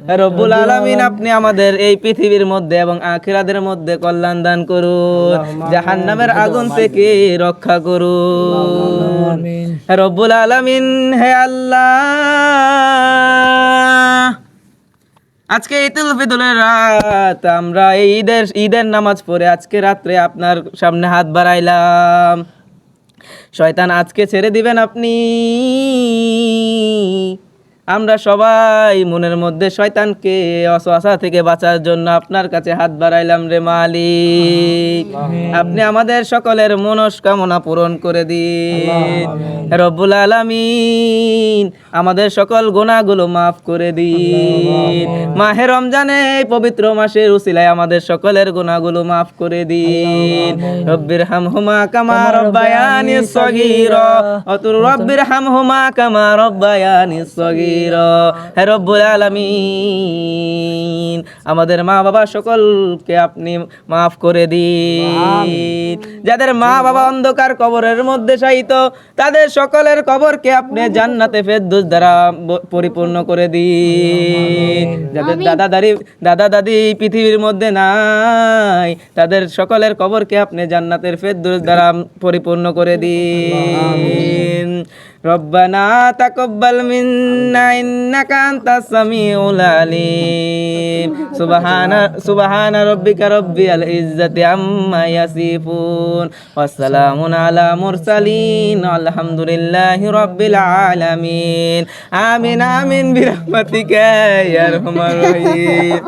রব্বুল আলামিন আপনি আমাদের এই পৃথিবীর মধ্যে এবং আখিরাতের মধ্যে কল্যাণ দান করুন, জাহান্নামের আগুন থেকে রক্ষা করুন। রব্বুল আলামিন হে আল্লাহ, আজকে ঈদুল ফিতরের রাত আমরা এই ঈদের নামাজ পড়ে আজকে রাত্রে আপনার সামনে হাত বাড়াইলাম। শয়তান আজকে ছেড়ে দিবেন আপনি। আমরা সবাই মনের মধ্যে শয়তানকে ওয়াসওয়াসা থেকে বাঁচার জন্য আপনার কাছে হাত বাড়াইলাম রে মালিক। আপনি আমাদের সকলের মনস্কামনা পূরণ করে দিন রব্বুল আলামিন। আমাদের সকল গুনাহগুলো মাফ করে দিন। মাহে রমজানে এই পবিত্র মাসের উসিলায় আমাদের সকলের গুনাহগুলো মাফ করে দিন। রব্বির হামহুমা কামা রব্বায়ানি সগীরা অতুর রব্বির হামহুমা কামা রব্বায়ানি সগীরা। হে রব্বুল আলামিন, আমাদের মা বাবা সকলকে আপনি মাফ করে দিন। যাদের মা বাবা অন্ধকার কবরের মধ্যে শায়িত তাদের সকলের কবরকে আপনি জান্নাতে ফেরদৌস দ্বারা পরিপূর্ণ করে দিন। যাদের দাদা দাদি পৃথিবীর মধ্যে নাই তাদের সকলের কবরকে আপনি জান্নাতের ফেরদৌস দ্বারা পরিপূর্ণ করে দিন। রব্বানা তাকাব্বাল মিন্না ইন্নাকা আনতাস সামিউল আলিম। সুবহানা রাব্বিকা রাব্বিল ইজ্জাতি আম্মা ইয়াসিফুন ওয়া সালামুন আলা মুরসালিন আলহামদুলিল্লাহি রাব্বিল আলামিন। আমিন আমিন বিরহমাতিকা ইয়া আরহামার রাহিম।